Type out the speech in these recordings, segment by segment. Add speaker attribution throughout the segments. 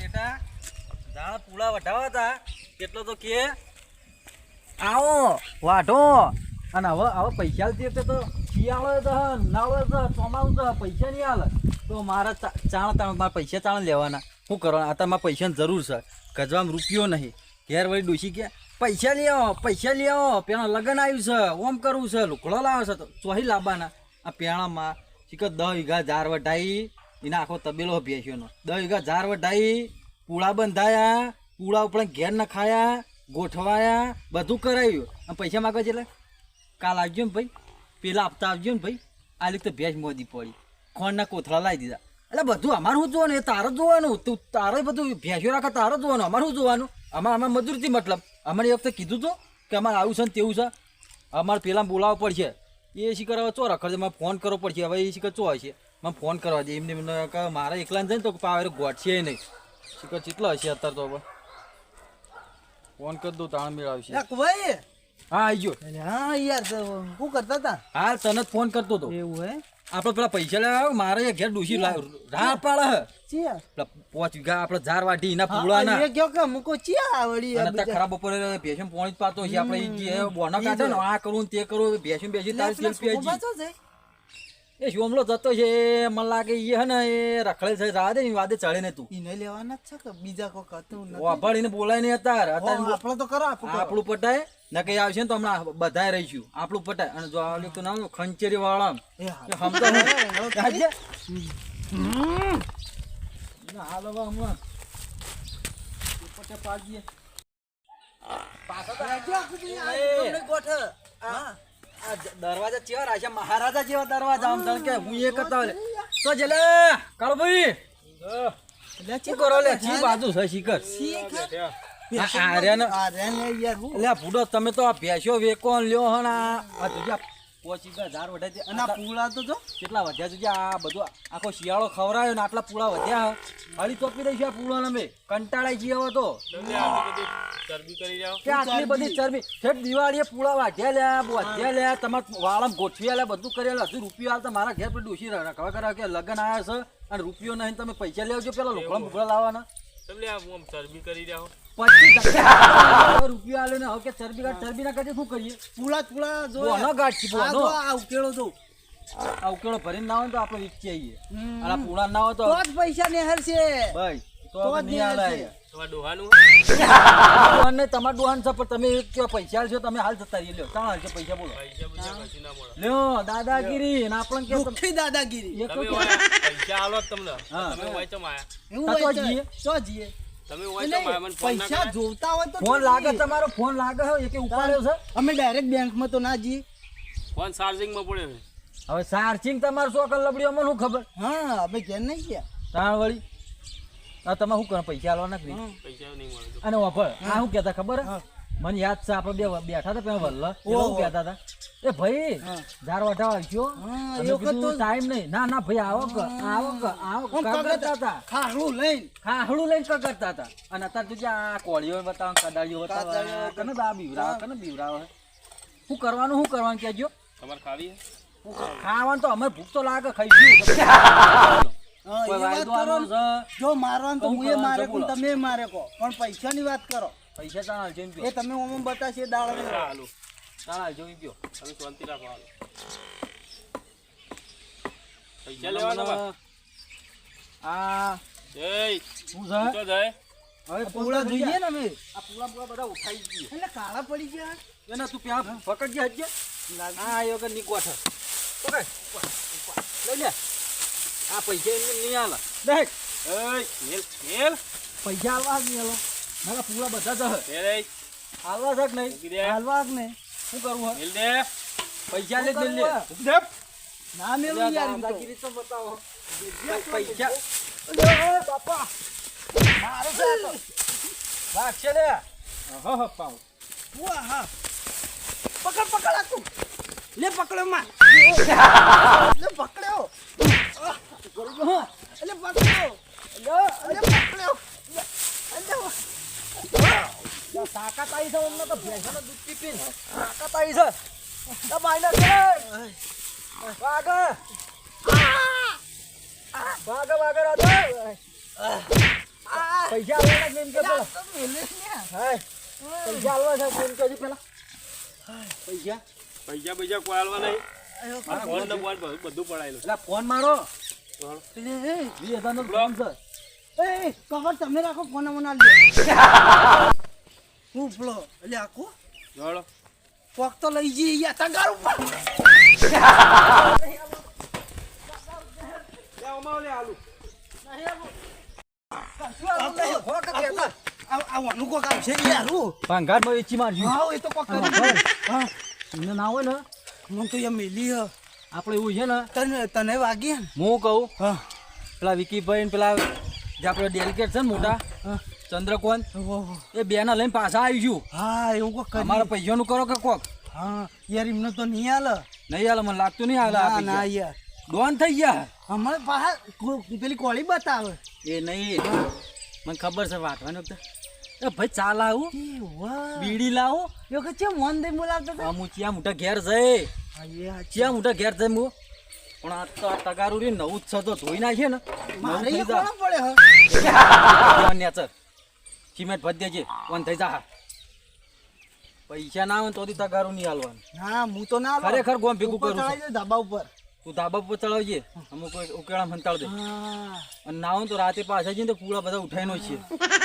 Speaker 1: બેટા જાણ પૂળા વઢાવા હતા કેટલો તો કે આવો વાઢો અને હવે પૈસા તો શિયાળો તો ઉનાળો તો ચોમાસું તો પૈસા નહીં હાલે તો મારા મારા પૈસા ચાણ લેવાના શું કરવાના અત્યારે મારા પૈસાની જરૂર છે ગજવામાં રૂપિયો નહીં ઘેર વળી ડોસી કે પૈસા લઈ આવો પેલા લગ્ન આવ્યું છે ઓમ કરવું છે લુકડો લાવે છે તો ચોહી લાવવાના આ પેણામાં શીખર 10 વીઘા ઝાર વઢાઈ એના આખો તબેલો ભેંસ્યોનો 10 વીઘા ઝાર વઢાઈ પૂળા બંધાયા પૂળા ઉપર ઘેર નખાયા ગોઠવાયા બધું કરાવ્યું અને પૈસા માગવા છે એટલે કાલ આવજો ને ભાઈ પેલા હપ્તા આવજો ને ભાઈ આ લીધે તો ભેંસ મોદી પડી ખોણના કોથળા લાવી દીધા એટલે બધું અમારે શું જોવાનું એ તારે જોવાનું તું તારે બધું ભેંસ્યો રાખે તારે જોવાનું અમારે શું જોવાનું અમારે મજૂરીથી મતલબ અમારે એ વખતે કીધું હતું કે અમારે આવું છે ને તેવું છે અમારે પેલા બોલાવવા પડશે એ શીખર હવે ચો રખડશે મારે ફોન કરવો પડશે હવે એ શીખર ચો હશે મને ફોન કરવા દે એમને મારે એકલાને જાય ને તો પાવર ગોઠશે નહીં શીખર કેટલો હશે અત્યારે તો હવે ફોન કરી દઉં તાણ મેળ આવશે
Speaker 2: ભાઈ
Speaker 1: હા આવી ગયો
Speaker 2: હા યાર શું કરતા હતા
Speaker 1: હાલ તને જ ફોન કરતો હતો
Speaker 2: એવું હે
Speaker 1: આપણે પેલા પૈસા લેવા મારે ઘેર ડૂસી રાહ પાડે
Speaker 2: ચિયા
Speaker 1: પેલા 5 વીઘા આપણે ઝાર વાટી એના પૂળાના
Speaker 2: એ કયો કે મુકો ચિયા આવડી
Speaker 1: અને ત્યાં ખરાબ બપોરે ભેંસમ પાણી જ પાતો છે આપણે જે બોનો કાઢે ને આ કરું તે કરું ભેંસમ બેસી તારી તેલ પીજી એ શોમલો જતો છે મને લાગે એ હે ને એ રખડે છે રાધે ની વાદે ચડે ને તું
Speaker 2: ઈને લેવાના જ છે કે બીજા કોઈ હતું નથી
Speaker 1: વાભાડીને બોલાય ને અત્યારે
Speaker 2: આપણો તો કરો
Speaker 1: આપણું પટાય ને કઈ આવશે ને તો હમણાં બધાય રહીશું આપણું પટાય અને જો આ તો નામ ખંચેરી વાળા હમતો હાલ હવે હમણાં પટે પાડીએ દરવાજા ચેવા રાખ્યા મહારાજા જેવા દરવાજા આમ તણ કે હું એ કરતા હોય તો જલે કાળો ભાઈ શું કરો લે છી બાજુ છે શીખર તમે તો આ ભેંસ્યો વેકો લ્યો હણ આ તુજા 5 વીઘા ઝાર વઢાઈ દે અને પૂળા તો જો કેટલા વધ્યા તુજા આ બધું આખો શિયાળો ખવરાયો ને આટલા પૂળા વધ્યા હળી તોપી દઈશું આ પૂળા અમે કંટાળાઈ જઈએ હવે તો
Speaker 3: ચરબી કરી જાવ
Speaker 1: કે આટલી બધી ચરબી ઠેઠ દિવાળીએ પૂળા વાઢ્યા લ્યા તમારે વાળામાં ગોઠવ્યા લ્યા બધું કરેલા હજુ રૂપિયો હાલ તો મારા ઘેર પર ડોસી રખવા કરા કે લગ્ન આવ્યા છે અને રૂપિયો નહીં તમે પૈસા લેવજો પેલા લોકડા મુકડા લાવવાના
Speaker 3: તમને આમ ચરબી કરી જાવ
Speaker 1: 25 રૂપિયા આલે ને હવે કે ચરબી ના કાજે શું કરીએ
Speaker 2: પૂળા જો
Speaker 1: બોનો ગાઠી બોનો
Speaker 2: આ ઉકેળો જો
Speaker 1: આ ઉકેળો ભરીને ના હોય તો આપણે વીચી આવીએ અને પૂળા ના હોય તો
Speaker 2: જ પૈસા ને હરશે
Speaker 1: ભાઈ તો નહીં આલે
Speaker 3: તમારા ડોહાનું
Speaker 1: ડોહાન ને તમાર ડોહાન છે પણ તમે એક કે પૈસા આલશો તમે હાલ જતા રહી લ્યો ચાલ હાલજો પૈસા બોલો
Speaker 3: પૈસા પૂછ્યા પછી ના મળે
Speaker 1: લ્યો દાદાગીરી ને આપણને કે
Speaker 2: મુખી દાદાગીરી
Speaker 1: એક
Speaker 3: તમે પૈસા આલો તમને તમે હોય તો માયા
Speaker 2: એવું
Speaker 1: તો
Speaker 2: હોય
Speaker 1: જીએ.
Speaker 2: તો જીએ
Speaker 3: તમે હોય તો માયા મને ફોન ના
Speaker 2: પૈસા
Speaker 3: કરે
Speaker 2: જોતા હોય તો
Speaker 1: ફોન લાગે તમારો ફોન લાગે છે એકે ઉપાડ્યો છે
Speaker 2: અમે ડાયરેક્ટ બેંકમાં તો ના જઈએ
Speaker 3: ફોન ચાર્જિંગમાં પડ્યો છે
Speaker 1: હવે ચાર્જિંગ તમારે શું કર લબડી અમને શું ખબર
Speaker 2: હા અમે ઘેર નહીં ગયા
Speaker 1: તાણ વળી આ તમે શું કરો પૈસા આલવાના કે નહીં
Speaker 3: પૈસા નહીં મળે
Speaker 1: અને વાપર આ શું કહેતા ખબર હે? મને યાદ છે આપણે બે બેઠા હતા પેલા વલ્લ એવું કહેતા હતા એ ભાઈ ઝાર વટાવા આવજો
Speaker 2: એ વખત તો
Speaker 1: ટાઈમ નહીં ના ભાઈ આવો કરતા હતા
Speaker 2: ખાડું લઈને
Speaker 1: ખાહડું લઈને કરતા હતા અને અત્યારે તું આ કોળીઓ બતાવ કડાળીઓ બતાવ કને બા બીવરાવ શું કરવાનું કહેજો
Speaker 3: તમારે ખાવી છે
Speaker 1: ખાવાનું તો અમે ભૂખ તો લાગે ખાઈશું
Speaker 2: હા, એ વાત કરો ને. જો મારવાનું તો હું એ મારે કહું, તમે મારે કહો પણ પૈસાની વાત કરો
Speaker 1: પૈસા ચાલ જોઈ
Speaker 2: એ તમે ઓમ બતાશે દાળ
Speaker 3: હાલો
Speaker 1: ચાલ જોઈ ગયો
Speaker 3: તમે શાંતિ રાખો હાલો પૈસા લેવાના બા
Speaker 1: આ
Speaker 3: જય
Speaker 1: શું છે
Speaker 3: તો જાય
Speaker 1: હવે
Speaker 2: પૂળા જોઈએ ને અમે
Speaker 1: આ પૂળા બધા ઉઠાઈ ગઈ
Speaker 2: એટલે કાળા પડી ગયા
Speaker 1: એને તું પ્યાં પકડ ગયા હજે હા એ વગર ની ગોઠ ઓકે લઈ લે આ પૈસા એમને નહીં આલે દેખ
Speaker 3: એય મેલ
Speaker 1: પૈસા આલવા જ નહીં આલો મારા પૂળા બધા જ
Speaker 3: રે
Speaker 1: હાલવા છે કે નહીં
Speaker 3: મૂકી દે
Speaker 2: હાલવાક ને
Speaker 1: શું કરવું હે
Speaker 3: મેલ દે
Speaker 1: પૈસા લે જ લે
Speaker 3: મૂકી દે
Speaker 2: ના મેલું યાર એમ તો.
Speaker 1: દાદાગીરી તો બતાવો પૈસા બાપા મારો છે આ તો રાખશે લે હા પાવ
Speaker 2: ઉવા, હા પકડ આખું લે પકડ્યો માં લે પકડ્યો એટલે પકડ્યો એટલે પકડ્યો
Speaker 1: તાકાત આવી છે અમને તો ભેંસોનું દૂધ પી પીને તાકાત આવી છે તો બાયના કરે ભાગ ભાગ રાધા પૈસા આલવાના છે એમ કે પેલા. હાય, પૈસા આલવા છે એમ કહેજે પેલા. પૈસા
Speaker 3: પૈસા કોઈ આલવા નહીં ફોન ને બોન બધું પડાયેલું
Speaker 1: એટલે ફોન મારો
Speaker 3: ચાલો.
Speaker 1: 20,000 નો ફોન છે.
Speaker 2: કવર તમે રાખો ફોન મને આલજો હું પેલો એટલે આખો
Speaker 3: ચાલો.
Speaker 2: કોક તો લઈ જઈએ યાર તગાર ઉપર આવવાનું કોક આવશે યાર હું
Speaker 1: ભાંગારમાં વેચી મારજો.
Speaker 2: હા એ તો કોક કરી
Speaker 1: હા, એમને ના હોય ને
Speaker 2: મને તો યાર મિલી હ
Speaker 1: આપણે એવું છે ને
Speaker 2: તને વાગી ને
Speaker 1: હું કહું
Speaker 2: હા
Speaker 1: પેલા વિકીભાઈ ને પેલા જે આપણે ડેલિકેટ છે ને મોટા ચંદ્રકોન એ બેના લઈને પાછા આવીશું.
Speaker 2: હા એવું કોક કરી
Speaker 1: અમારા પૈસાનું કરો કે કોક
Speaker 2: હા યાર એમને તો નહીં હાલે
Speaker 1: નહીં હાલે, મને લાગતું નહીં હાલે. આ
Speaker 2: ના
Speaker 1: પૈસા
Speaker 2: યાર
Speaker 1: ડોન થઈ ગયા.
Speaker 2: અમારે પાછા પેલી કોળી બતાવે
Speaker 1: એ નહીં, મને ખબર છે વાંચવાની વખતે એ ભાઈ ચા લાવું, બીડી લાવું.
Speaker 2: એ વખત છે મોન દઈ બોલાવતો હતો
Speaker 1: હું ચિયા મોટા ઘેર જઈ,
Speaker 2: હા એ હાચી.
Speaker 1: ચિયા મોટા ઘેર જઈ હું. પણ આ તો આ તગારું રે નવું જ છે તો ધોઈ નાખીએ ને
Speaker 2: મારે
Speaker 1: નવું
Speaker 2: એ
Speaker 1: થઈ જા.
Speaker 2: કોણ પડે હ
Speaker 1: નેચર સિમેન્ટ ભરી દેજે વન થઈ જા. પૈસા ના આવે ને તો તગારું નહીં હાલવાનું.
Speaker 2: ના હું તો ના
Speaker 1: ખરેખર ગોમ ભેગું
Speaker 2: ઉપર
Speaker 1: કરું છું.
Speaker 2: ચડાવી દે ધાબા ઉપર
Speaker 1: તું ધાબા પર ચડાવજે, અમુક ઉકેળા મંતાળ દે.
Speaker 2: હા
Speaker 1: અને ના હોય તો રાતે પાછા જઈને તો પૂળા બધા ઉઠાઈનો છે.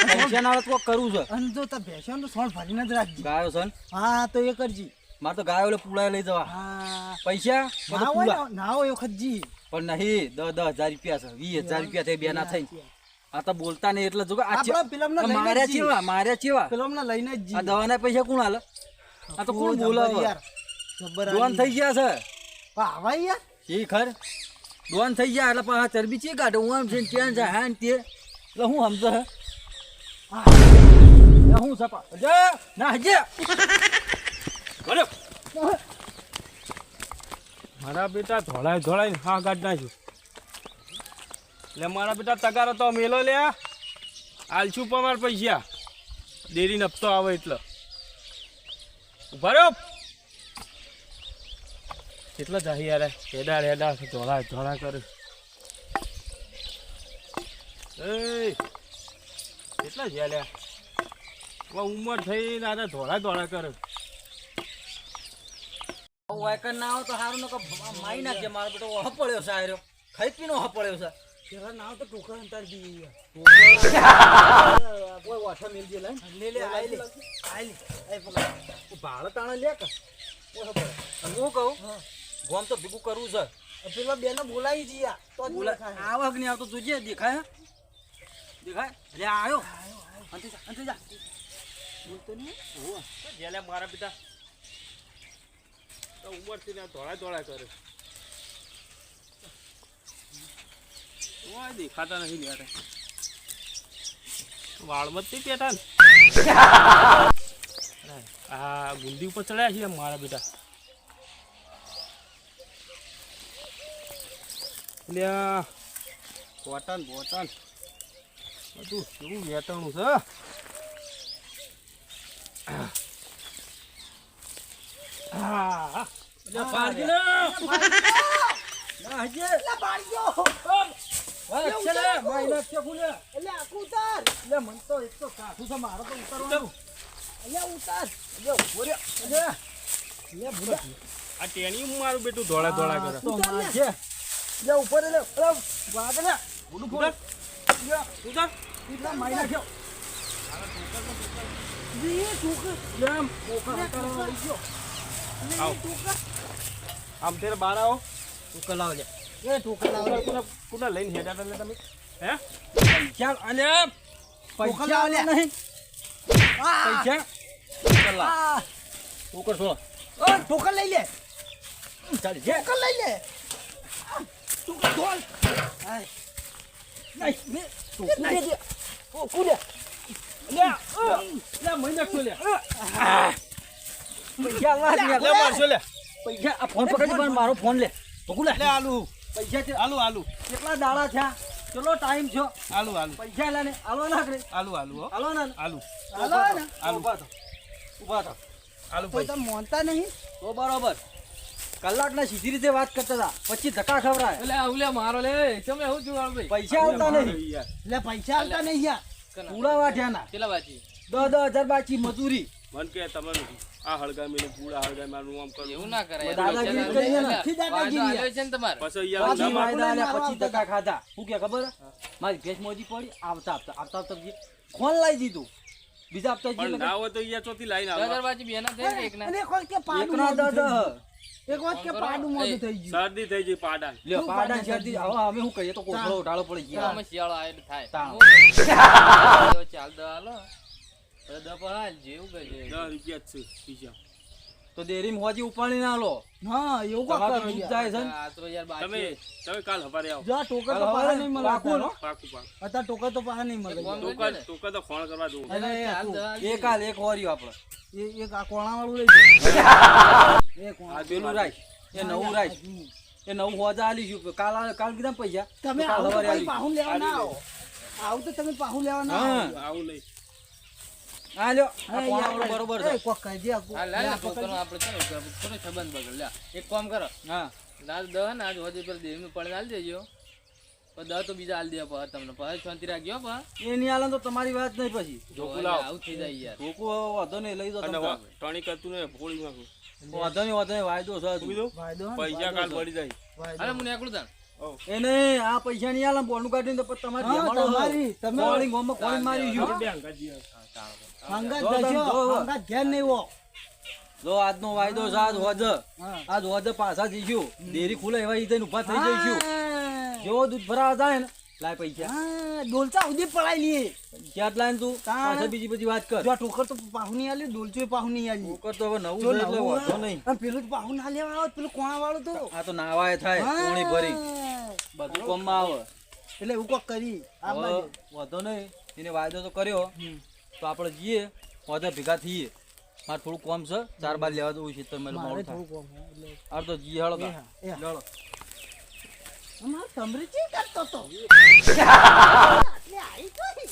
Speaker 1: પૈસા ના આવે તો કોક કરવું છે.
Speaker 2: અને જો તાર ભેંસો તો સોણ ભરીને જ રાખજી
Speaker 1: ગાયો છે ને,
Speaker 2: હા તો એ કરજી
Speaker 1: મારે તો ગાયો એટલે પૂળા લઈ જવા.
Speaker 2: હા
Speaker 1: પૈસા
Speaker 2: ના
Speaker 1: બધા
Speaker 2: હોય
Speaker 1: પૂળા
Speaker 2: ને, ના હોય એ વખત જી
Speaker 1: પણ નહીં. 10,000 રૂપિયા છે, 20,000 રૂપિયા થઈ બે ના થઈ. આ તો બોલતા નહીં એટલે જો કે આ
Speaker 2: આપણા પેલામને લઈને
Speaker 1: માર્યા
Speaker 2: જ જી.
Speaker 1: ચેવા, માર્યા ચેવા.
Speaker 2: પેલો અમને લઈને જ જી
Speaker 1: આ દવાના પૈસા કોણ હાલે? આ તો કોણ
Speaker 2: જબર
Speaker 1: બોલાવે?
Speaker 2: યાર જબર
Speaker 1: ડોન થઈ ગયા છે
Speaker 2: આવા યાર
Speaker 1: એ ખર ડોન થઈ ગયા એટલે પાછા ચરબી ચી કાઢે. હું આમ છે ને ત્યાં જાય હા ને તે એટલે હું સમજે હે હું સપા ના હજે
Speaker 3: બોલો. મારા બેટા ધોળાય ધોળાય ને હા કાઢ નાખ્યું. એટલે મારા બેટા તગારો તો મેલો લે આલશું પણ મારા પૈસા ડેરી નફતો આવે એટલે ઉભા રહ્યો. કેટલા જાય યાર હેડા હેડા ધોળા ધોળા કરે. એ કેટલા જ્યાં લ્યા હવે ઉંમર થઈ ને ધોળા ધોળા કરે.
Speaker 1: વાયકર ના આવે તો સારું ને મારી નાખજે. મારો બેટો ઓહ પડ્યો છે આર્યો ખાઈ પીનો ઓહ પડ્યો છે.
Speaker 2: પેલા નાવ તો ટોકર અંતર જી
Speaker 1: કોઈ વાઠા મિલ જે લઈને
Speaker 2: લે લે આઈ લે આઈ
Speaker 1: ભાડે તાણે લે કે હું કહું ગોમ તો ભેગું કરવું છે.
Speaker 2: પેલા બેને બોલાવી જી તો જ
Speaker 1: બોલા
Speaker 2: બોલા
Speaker 1: આ વખત નહીં આવતો જોજે દેખાય દેખાય અરે આવ્યો અંતે જા
Speaker 2: બોલતો નહીં
Speaker 3: જ્યાં મારા પિતા તો ઉંમર થી ધોળા ધોળા કરે. દેખાતા નહીં યાર વાળમાં જ પેટા ને આ ગુંદી ઉપર ચડ્યા છે મારા બેટા. એટલે બોટન બોટન બધું કેવું વેટણું છે. હા
Speaker 2: એટલે આખું ઉતાર એટલે ઉતાર
Speaker 3: આ ટેણી મારું બેટું ધોળા ધોળા કરે.
Speaker 1: ઉપર
Speaker 3: ઉતાર ઉતાર આવ આમ તેરે બાર આવો કુના લઈને હેડા તમે તમે હે
Speaker 1: ચાલ અને પૈસા
Speaker 2: લાવ લે.
Speaker 1: નહીં પૈસા કલાક ઉપર છો
Speaker 2: ટોકર લઈ લે
Speaker 1: ચાલ જે
Speaker 2: ટોકર લઈ લે ટોકર ધોલ
Speaker 1: નહીં તું કુદે દે ઓ કુદે
Speaker 3: લે મહિના છો લે
Speaker 1: પૈસા લાગ ને
Speaker 3: લે મારશો લે
Speaker 1: પૈસા આ ફોન પકડી પણ મારો ફોન લે બકુલે
Speaker 3: લે આલુ
Speaker 1: પૈસા છે
Speaker 3: આલુ આલુ
Speaker 1: કેટલા દાડા થયા ચલો ટાઈમ છો
Speaker 3: આલુ આલુ
Speaker 1: પૈસા લે ને આલો ના કરે
Speaker 3: આલુ આલુ હો
Speaker 1: આલો ના
Speaker 3: આલુ
Speaker 2: હાલો ને
Speaker 3: આલુ
Speaker 1: ઉભા થા
Speaker 3: આલુ
Speaker 2: કોઈ
Speaker 3: ભાઈ
Speaker 2: તમે મોનતા નહીં
Speaker 1: તો બરોબર કલાકના સીધી રીતે વાત કરતા હતા પછી ધક્કા ખવડાય
Speaker 3: એટલે આવું લે મારો લે તમે હું છું ભાઈ
Speaker 1: પૈસા આવતા નહીં
Speaker 2: એટલે પૈસા આવતા નહીં યાર
Speaker 1: પૂળા વાઢ્યાના
Speaker 4: કેટલા વાંચી
Speaker 1: 10,000 બાકી મજૂરી
Speaker 3: મન કે તમે આ હળગામીને પૂળા હળગામી મારું આમ કરું
Speaker 4: એવું ના કરાય
Speaker 1: દાદાગીરી કરીને નથી દાદાગીરી.
Speaker 4: વાંધો આવ્યો છે ને તમારે
Speaker 3: પછી
Speaker 1: પાછી
Speaker 3: યાર
Speaker 1: વાયદા આલ્યા, 25 ખાધા. શું કે ખબર હે? મારી ભેંસ મોજી પડી આવતા ખોન લાવી દીધું બીજા આપતા
Speaker 3: પણ ના હોય તો યાર ચોથી લાઈન
Speaker 4: 10,000
Speaker 3: આવે
Speaker 4: વાંચી બેના થઈ ને એકના
Speaker 2: અને એક વખત કે પાડું
Speaker 1: એકના
Speaker 2: મોઢું થઈ
Speaker 1: દસ.
Speaker 2: ગયું. એક વખત કે પાડું મોઢું થઈ ગયું.
Speaker 3: શરદી થઈ ગઈ પાડા
Speaker 1: લ્યો પાડા શરદી. હવે અમે શું કહીએ તો કોથળો ઉઠાડો પડી ગયા.
Speaker 4: આમાં શિયાળો આવે એટલે થાય
Speaker 1: તાણ.
Speaker 4: ચાલ દવા હાલો હવે દવા પર હાલ જેવું કરજે
Speaker 3: 10 રૂપિયા જ છે પીઝા
Speaker 1: તો ડેરીમાં હોજી ઉપાડી ના લો.
Speaker 2: હા એવું કોક
Speaker 1: તમારે
Speaker 2: કરો
Speaker 1: દૂધ
Speaker 2: યાર.
Speaker 1: જાય છે ને.
Speaker 4: આ તો યાર
Speaker 3: તમે
Speaker 4: બાકી
Speaker 3: તમે કાલ હવારે આવો
Speaker 2: જો આ ટોકર તો
Speaker 1: હવે
Speaker 2: પાહા નહીં મળે
Speaker 1: પાકું
Speaker 2: અત્યારે.
Speaker 1: ને?
Speaker 3: પાકું પાકું
Speaker 2: અત્યારે ટોકર તો પાહા નહીં મળે.
Speaker 4: કોણ
Speaker 3: ટોકા ટોકા તો ફોન કરવા દઉં
Speaker 2: અને
Speaker 4: ચાલ
Speaker 2: તું,
Speaker 4: દવા
Speaker 1: એક હાલ એક હોર્યું આપણે
Speaker 2: એક આ કોણા વાળું લઈ જાય. એક
Speaker 1: આ પેલું રાખ એ નવું રાખ એ નવું હોજા આલીશું. કાલ કીધા ને પૈસા
Speaker 2: તમે
Speaker 1: તો કાલ
Speaker 2: આવું તો
Speaker 1: સવારે
Speaker 2: કોઈ પાહું લેવા ના આવો. આવું તો તમે પાહું લેવા ના
Speaker 1: હા.
Speaker 2: આવો.
Speaker 3: આવું નહીં
Speaker 1: હા લ્યો આ
Speaker 2: એ
Speaker 1: કોણાવાળું
Speaker 2: યાર,
Speaker 1: બરોબર
Speaker 2: એ
Speaker 1: છે.
Speaker 2: કોક કહેજે આ
Speaker 4: હા લે ટોકર આપણે ચલો થોડો સંબંધ બગડ લે એક કામ કરો
Speaker 1: હા
Speaker 4: ના દવા ને આજ હોજે પર દેવી પડે હાલ દેજો તો દવા તો બીજા હાલ દે પર તમને પછી શાંતિ રાખજો પર
Speaker 1: એ નહીં આલે તો તમારી વાત નહીં પછી
Speaker 3: જોકું લાવો.
Speaker 4: આવું થઈ જાય યાર
Speaker 1: ધોકો વાંધો નહીં લઈ દો
Speaker 3: અને
Speaker 1: તમે.
Speaker 3: ટણી કરતું ને ફોડી નાખું
Speaker 1: વાંધો નહીં વાયદો છે
Speaker 3: કીધું
Speaker 2: વાયદો ને,
Speaker 3: પૈસા કાલ મળી જાય
Speaker 2: વાયદો.
Speaker 4: અરે મને એકલું તાણ
Speaker 1: એ નહીં આ પૈસા નહીં આલે બોનું કાઢીને તો પછી તમારી
Speaker 2: હા,
Speaker 1: જમાડો
Speaker 2: તમારી, તમે
Speaker 1: કોળી ગોમાં કોળી મારી ગયું.
Speaker 3: બે અંગત જીવે.
Speaker 2: હંગાત
Speaker 1: જો તમે
Speaker 2: જજો,
Speaker 1: જો.
Speaker 2: હંગાત ઘેર નહીં હો.
Speaker 1: જો આજનો વાયદો છે આજ હોજ
Speaker 2: હા.
Speaker 1: આજ હોજ પાછા જઈશું ડેરી ખુલે એવા ઈ ઉભા થઈ જઈશું
Speaker 2: હા.
Speaker 1: જેવો દૂધ ભરાવા જાય ને લાય પૈસા
Speaker 2: હા, ડોલચા સુધી પડાઈ લઈએ.
Speaker 1: ક્યાં લાઈન તું
Speaker 2: તાણ.
Speaker 1: પાછા બીજી બધી વાત કર
Speaker 2: જો આ ટોકર તો પાહું નહીં આલ્યું, ડોલચું એ પાહું નહીં આલ્યું.
Speaker 1: ઠોકર તો હવે નવું
Speaker 2: જો
Speaker 1: છે એટલે
Speaker 2: નવું
Speaker 1: વાંધો
Speaker 2: હોય,
Speaker 1: નહીં.
Speaker 2: અને પેલું તો પાહું ના લેવા આવે, પેલું કોણા વાળું તો
Speaker 1: આ તો નાવાય થાય કોણી ભરી
Speaker 2: હા.
Speaker 1: બધું કોમમાં આવે
Speaker 2: એટલે એવું કોક કરી આ
Speaker 1: હવે
Speaker 2: બાજુ.
Speaker 1: વાંધો નહીં એને વાયદો તો કર્યો તો આપણે જઈએ વાંધો ભેગા થઈએ મારે થોડું કોમ છે 4 બાર લેવા જવું છે તો મેં
Speaker 2: મારે
Speaker 1: મોડું
Speaker 2: થોડું
Speaker 1: થાય
Speaker 2: કોમ છે, એટલે
Speaker 1: આ તો જી હાલો
Speaker 2: એ હા, એ હા.
Speaker 1: લડો
Speaker 2: અમાર તમરી ચી કરતો તો એટલે આવી ગઈ.